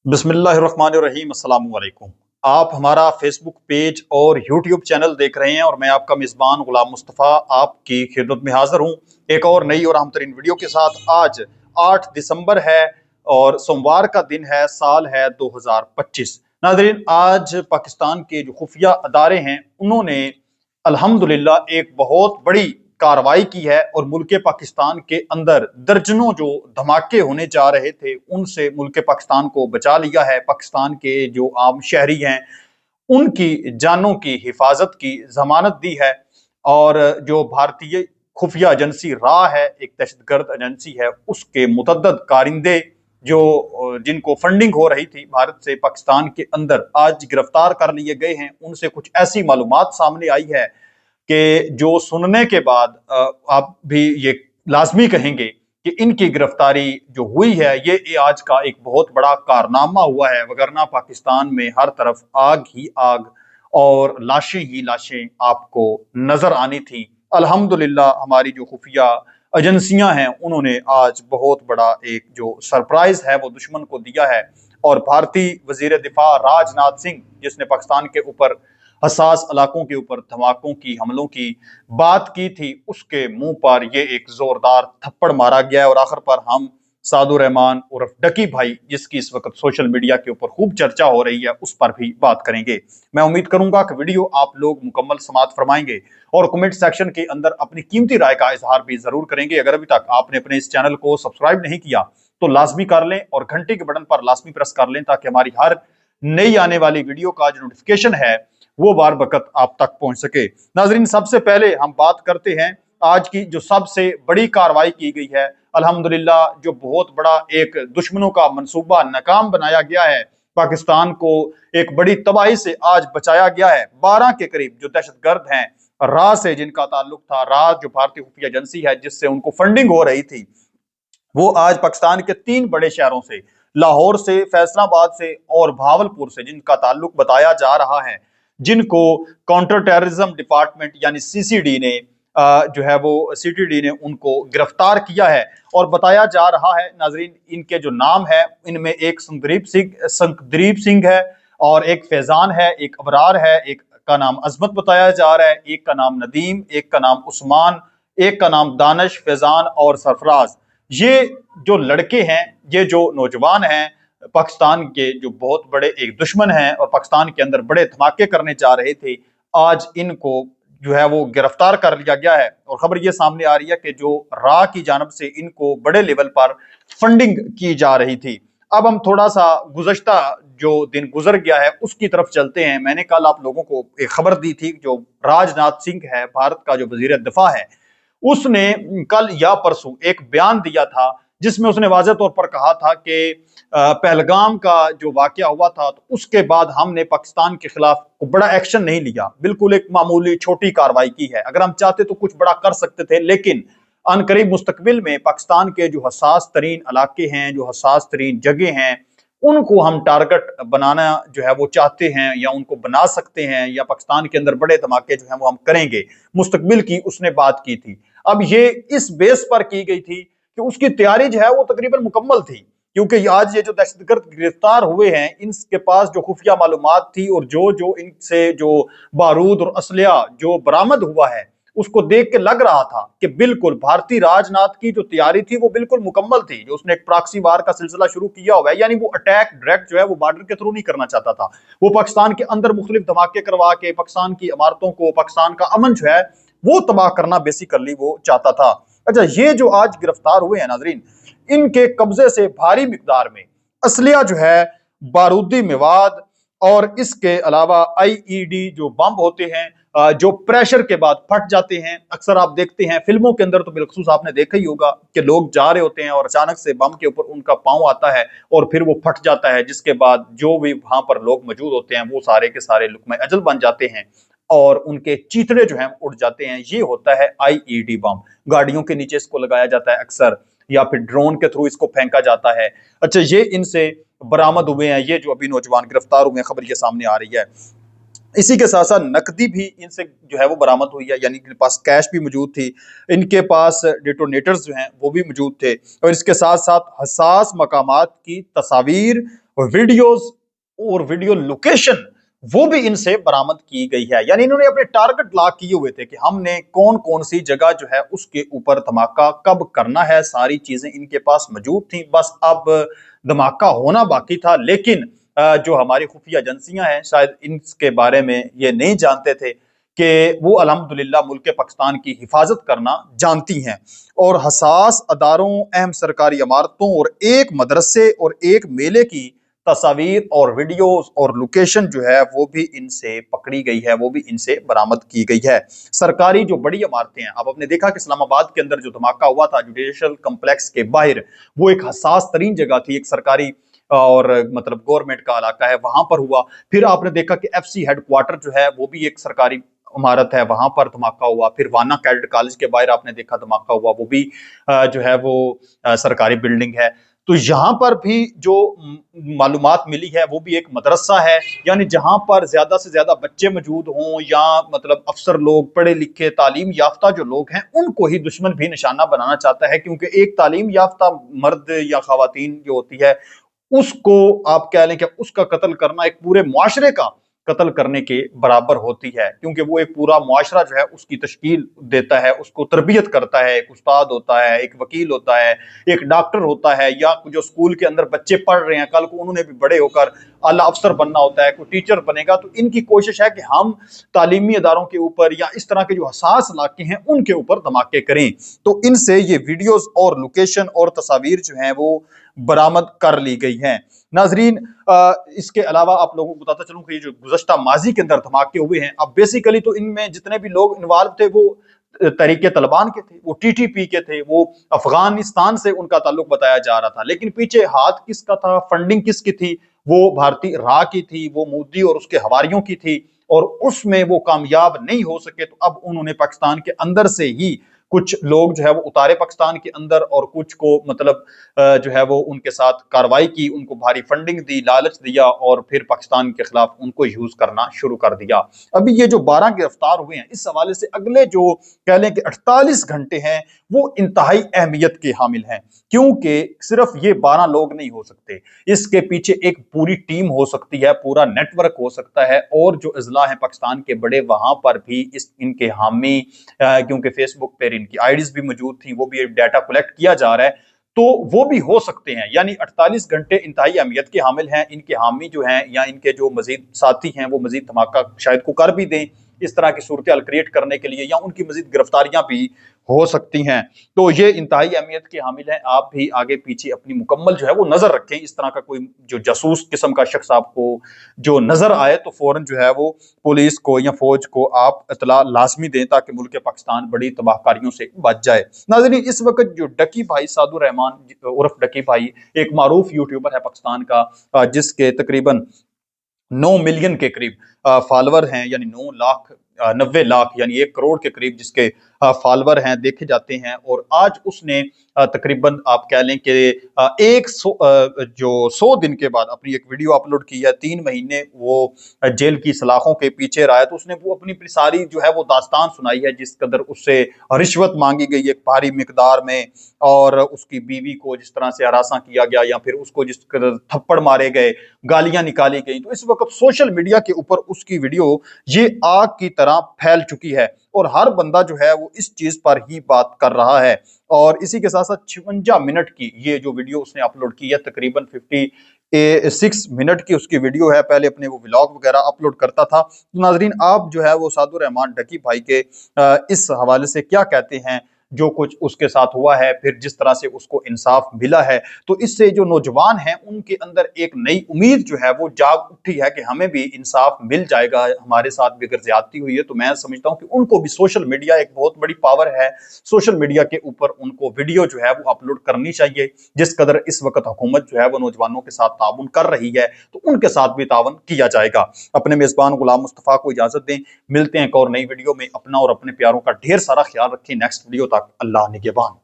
बिस्मिल्लाहिर्रहमानिर्रहीम अस्सलाम वालेकुम। आप हमारा फेसबुक पेज और यूट्यूब चैनल देख रहे हैं और मैं आपका मेज़बान गुलाम मुस्तफ़ा आपकी खिदमत में हाजिर हूँ एक और नई और अहम तरीन वीडियो के साथ। आज 8 दिसंबर है और सोमवार का दिन है, साल है 2025। नाज़रीन, आज पाकिस्तान के जो खुफिया अदारे हैं उन्होंने अल्हम्दुलिल्लाह एक बहुत बड़ी कार्रवाई की है और मुल्क पाकिस्तान के अंदर दर्जनों जो धमाके होने जा रहे थे उनसे मुल्क पाकिस्तान को बचा लिया है। पाकिस्तान के जो आम शहरी हैं उनकी जानों की हिफाजत की जमानत दी है। और जो भारतीय खुफिया एजेंसी रा है, एक दहशतगर्द एजेंसी है, उसके मुतद्दद कारिंदे जो जिनको फंडिंग हो रही थी भारत से पाकिस्तान के अंदर, आज गिरफ्तार कर लिए गए हैं। उनसे कुछ ऐसी मालूमात सामने आई है कि जो सुनने के बाद आप भी ये लाजमी कहेंगे कि इनकी गिरफ्तारी जो हुई है ये आज का एक बहुत बड़ा कारनामा हुआ है, वगरना पाकिस्तान में हर तरफ आग ही आग और लाशें ही लाशें आपको नजर आनी थी। अल्हम्दुलिल्लाह हमारी जो खुफिया एजेंसियां हैं उन्होंने आज बहुत बड़ा एक जो सरप्राइज है वो दुश्मन को दिया है। और भारतीय वजीर दिफा राजनाथ सिंह, जिसने पाकिस्तान के ऊपर हसास इलाकों के ऊपर धमाकों की हमलों की बात की थी, उसके मुंह पर ये एक जोरदार थप्पड़ मारा गया है। और आखिर पर हम सादुर रहमान उर्फ डकी भाई, जिसकी इस वक्त सोशल मीडिया के ऊपर खूब चर्चा हो रही है, उस पर भी बात करेंगे। मैं उम्मीद करूंगा कि वीडियो आप लोग मुकम्मल समाअत फरमाएंगे और कमेंट सेक्शन के अंदर अपनी कीमती राय का इजहार भी जरूर करेंगे। अगर अभी तक आपने अपने इस चैनल को सब्सक्राइब नहीं किया तो लाजमी कर लें और घंटे के बटन पर लाजमी प्रेस कर लें ताकि हमारी हर नई आने वाली वीडियो का जो नोटिफिकेशन है वो बार बकत आप तक पहुंच सके। नाजरीन, सबसे पहले हम बात करते हैं आज की जो सबसे बड़ी कार्रवाई की गई है। अल्हम्दुलिल्लाह जो बहुत बड़ा एक दुश्मनों का मंसूबा नाकाम बनाया गया है, पाकिस्तान को एक बड़ी तबाही से आज बचाया गया है। 12 के करीब जो दहशतगर्द हैं रा से, जिनका ताल्लुक था, रा जो भारतीय खुफिया एजेंसी है जिससे उनको फंडिंग हो रही थी, वो आज पाकिस्तान के 3 बड़े शहरों से, लाहौर से, फैसलाबाद से और भावलपुर से, जिनका ताल्लुक बताया जा रहा है, जिनको काउंटर टेररिज्म डिपार्टमेंट यानी सीसीडी ने जो है वो सीटीडी ने उनको गिरफ्तार किया है। और बताया जा रहा है नाजरीन, इनके जो नाम है इनमें एक संकदीप सिंह है और एक फैजान है, एक अबरार है, एक का नाम अजमत बताया जा रहा है, एक का नाम नदीम, एक का नाम उस्मान, एक का नाम दानिश, फैजान और सरफराज। ये जो लड़के हैं, ये जो नौजवान हैं, पाकिस्तान के जो बहुत बड़े एक दुश्मन हैं और पाकिस्तान के अंदर बड़े धमाके करने जा रहे थे, आज इनको जो है वो गिरफ्तार कर लिया गया है। और खबर ये सामने आ रही है कि जो रा की जानब से इनको बड़े लेवल पर फंडिंग की जा रही थी। अब हम थोड़ा सा गुज़श्ता जो दिन गुजर गया है उसकी तरफ चलते हैं। मैंने कल आप लोगों को एक खबर दी थी, जो राजनाथ सिंह है, भारत का जो वजीर दिफा है, उसने कल या परसों एक बयान दिया था जिसमें उसने वाज़ेह तौर पर कहा था कि पहलगाम का जो वाकया हुआ था तो उसके बाद हमने पाकिस्तान के खिलाफ बड़ा एक्शन नहीं लिया, बिल्कुल एक मामूली छोटी कार्रवाई की है। अगर हम चाहते तो कुछ बड़ा कर सकते थे, लेकिन अनकरीब मुस्तकबिल में पाकिस्तान के जो हसास तरीन इलाके हैं, जो हसास तरीन जगह हैं, उनको हम टारगेट बनाना जो है वो चाहते हैं या उनको बना सकते हैं, या पाकिस्तान के अंदर बड़े धमाके जो हैं वो हम करेंगे मुस्तकबिल की उसने बात की थी। अब ये इस बेस पर की गई थी कि उसकी तैयारी जो है वो तकरीबन मुकम्मल थी, क्योंकि आज ये जो दहशतगर्द गिरफ्तार हुए हैं इनके पास जो खुफिया मालूमात थी और जो जो इनसे जो बारूद और असलिया जो बरामद हुआ है उसको देख के लग रहा था कि बिल्कुल भारतीय राजनाथ की जो तैयारी थी वो बिल्कुल मुकम्मल थी। जो उसने एक प्रॉक्सी वार का सिलसिला शुरू किया हुआ है, यानी वो अटैक डायरेक्ट जो है वो बॉर्डर के थ्रू नहीं करना चाहता था, वो पाकिस्तान के अंदर मुख्तलिफ धमाके करवा के पाकिस्तान की इमारतों को, पाकिस्तान का अमन जो है वो तबाह करना बेसिकली वो चाहता था। अच्छा, ये जो आज गिरफ्तार हुए हैं नाजरीन, इनके कब्जे से भारी मिकदार में असलिया जो है, बारूदी मवाद और इसके अलावा आईईडी जो बम होते हैं जो प्रेशर के बाद फट जाते हैं। अक्सर आप देखते हैं फिल्मों के अंदर तो बिलखसूस आपने देखा ही होगा कि लोग जा रहे होते हैं और अचानक से बम के ऊपर उनका पांव आता है और फिर वो फट जाता है, जिसके बाद जो भी वहां पर लोग मौजूद होते हैं वो सारे के सारे लुकमे अजल बन जाते हैं और उनके चीथड़े जो हैं उड़ जाते हैं। ये होता है आईईडी बम। गाड़ियों के नीचे इसको लगाया जाता है अक्सर, या फिर ड्रोन के थ्रू इसको फेंका जाता है। अच्छा, ये इनसे बरामद हुए हैं, ये जो अभी नौजवान गिरफ्तार हुए हैं, खबर ये सामने आ रही है। इसी के साथ साथ नकदी भी इनसे जो है वो बरामद हुई है, यानी इनके पास कैश भी मौजूद थी, इनके पास डेटोनेटर्स जो हैं वो भी मौजूद थे, और इसके साथ साथ हसास मकामात की तस्वीर, वीडियोस और वीडियो लोकेशन वो भी इनसे बरामद की गई है। यानी इन्होंने अपने टारगेट लॉक किए हुए थे कि हमने कौन कौन सी जगह जो है उसके ऊपर धमाका कब करना है, सारी चीजें इनके पास मौजूद थी। बस अब धमाका होना बाकी था। लेकिन जो हमारी खुफिया एजेंसियां हैं शायद इनके बारे में ये नहीं जानते थे कि वो अल्हम्दुलिल्लाह मुल्क पाकिस्तान की हिफाजत करना जानती हैं और हसास अदारों, अहम सरकारी इमारतों और एक मदरसे और एक मेले की तस्वीर और वीडियोस और लोकेशन जो है वो भी इनसे पकड़ी गई है, वो भी इनसे बरामद की गई है। सरकारी जो बड़ी इमारतें हैं, अब आपने देखा कि इस्लामाबाद के अंदर जो धमाका हुआ था जुडिशियल कॉम्प्लेक्स के बाहर, वो एक हसास तरीन जगह थी, एक सरकारी और मतलब गवर्नमेंट का इलाका है, वहां पर हुआ। फिर आपने देखा कि एफसी हेडक्वार्टर जो है वो भी एक सरकारी इमारत है, वहां पर धमाका हुआ। फिर वाना कैडेट कॉलेज के बाहर आपने देखा धमाका हुआ, वो भी जो है वो सरकारी बिल्डिंग है। तो यहां पर भी जो मालूमात मिली है वो भी एक मदरसा है, यानी जहां पर ज्यादा से ज्यादा बच्चे मौजूद हों या मतलब अफसर लोग, पढ़े लिखे तालीम याफ्ता जो लोग हैं, उनको ही दुश्मन भी निशाना बनाना चाहता है। क्योंकि एक तालीम याफ्ता मर्द या खवातीन जो होती है उसको आप कह लें कि उसका कत्ल करना एक पूरे मुआशरे का कत्ल करने के बराबर होती है। क्योंकि वो एक पूरा मुआशरा जो है उसकी तश्कील देता है, उसको तरबियत करता है। एक उस्ताद होता है, एक वकील होता है, एक डॉक्टर होता है, या जो स्कूल के अंदर बच्चे पढ़ रहे हैं, कल को उन्होंने भी बड़े होकर आला अफसर बनना होता है, कोई टीचर बनेगा। तो इनकी कोशिश है कि हम तालीमी इदारों के ऊपर या इस तरह के जो हसास इलाके हैं उनके ऊपर धमाके करें। तो इनसे ये वीडियोस और लोकेशन और तस्वीर जो है वो बरामद कर ली गई हैं। नाजरीन, इसके अलावा आप लोगों को बताता चलूं कि ये जो गुज़श्ता माजी के अंदर धमाके हुए हैं, अब बेसिकली तो इनमें जितने भी लोग इन्वॉल्व थे वो तरीके तलिबान के थे, वो टीटीपी के थे, वो अफगानिस्तान से उनका ताल्लुक बताया जा रहा था। लेकिन पीछे हाथ किसका था, फंडिंग किसकी थी, वो भारतीय राह की थी, वो मोदी और उसके हवारियों की थी। और उसमें वो कामयाब नहीं हो सके तो अब उन्होंने पाकिस्तान के अंदर से ही कुछ लोग जो है वो उतारे पाकिस्तान के अंदर, और कुछ को मतलब जो है वो उनके साथ कार्रवाई की, उनको भारी फंडिंग दी, लालच दिया और फिर पाकिस्तान के खिलाफ उनको यूज करना शुरू कर दिया। अभी ये जो 12 गिरफ्तार हुए हैं, इस हवाले से अगले जो कह लें कि 48 घंटे हैं वो इंतहाई अहमियत के हामिल हैं। क्योंकि सिर्फ ये 12 लोग नहीं हो सकते, इसके पीछे एक पूरी टीम हो सकती है, पूरा नेटवर्क हो सकता है। और जो अजला है पाकिस्तान के बड़े, वहां पर भी इनके हामी, क्योंकि फेसबुक पर इनकी आईडीज भी मौजूद थी, वो भी डाटा कलेक्ट किया जा रहा है, तो वो भी हो सकते हैं। यानी 48 घंटे इंतहाई अहमियत के हामिल हैं। इनके हामी जो हैं या इनके जो मजीद साथी हैं वो मजीद धमाका शायद को कर भी दें, इस तरह की सूरत हाल क्रिएट करने के लिए, या उनकी मजीद गिरफ्तारियां भी हो सकती हैं। तो ये इंतहाई अहमियत के हामिल हैं। आप भी आगे पीछे अपनी मुकम्मल जो है वो नजर रखें। इस तरह का कोई जो जासूस किस्म का शख्स आपको जो नजर आए तो फौरन जो है वो पुलिस को या फौज को आप इतला लाजमी दें, ताकि मुल्क पाकिस्तान बड़ी तबाहकारियों से बच जाए। नाज़रीन, इस वक्त जो डकी भाई सादुर रहमान उर्फ डकी भाई एक मारूफ यूट्यूबर है पाकिस्तान का, जिसके तकरीबन 9 मिलियन के करीब फॉलोवर हैं, यानी 9 लाख 90 लाख यानी 1 करोड़ के करीब जिसके फॉलोवर हैं देखे जाते हैं। और आज उसने तकरीबन आप कह लें कि 100 दिन के बाद अपनी एक वीडियो अपलोड की है। 3 महीने वो जेल की सलाखों के पीछे रहा है, तो उसने वो अपनी सारी जो है वो दास्तान सुनाई है, जिस कदर उससे रिश्वत मांगी गई एक भारी मिकदार में, और उसकी बीवी को जिस तरह से हरासा किया गया, या फिर उसको जिस कदर थप्पड़ मारे गए, गालियां निकाली गई। तो इस वक्त सोशल मीडिया के ऊपर उसकी वीडियो ये आग की तरह फैल चुकी है, और हर बंदा जो है वो इस चीज पर ही बात कर रहा है। और इसी के साथ साथ 56 मिनट की ये जो वीडियो उसने अपलोड की है, तकरीबन 56 मिनट की उसकी वीडियो है। पहले अपने वो व्लॉग वगैरह अपलोड करता था। तो नाजरीन, आप जो है वो सादुर रहमान डकी भाई के इस हवाले से क्या कहते हैं, जो कुछ उसके साथ हुआ है, फिर जिस तरह से उसको इंसाफ मिला है, तो इससे जो नौजवान हैं उनके अंदर एक नई उम्मीद जो है वो जाग उठी है कि हमें भी इंसाफ मिल जाएगा, हमारे साथ भी अगर ज्यादती हुई है। तो मैं समझता हूं कि उनको भी सोशल मीडिया एक बहुत बड़ी पावर है, सोशल मीडिया के ऊपर उनको वीडियो जो है वो अपलोड करनी चाहिए। जिस कदर इस वक्त हुकूमत जो है वो नौजवानों के साथ ताउन कर रही है, तो उनके साथ भी ताउन किया जाएगा। अपने मेजबान गुलाम मुस्तफा को इजाजत दें, मिलते हैं एक और नई वीडियो में। अपना और अपने प्यारों का ढेर सारा ख्याल रखें। नेक्स्ट वीडियो तक अल्लाह निगहबान।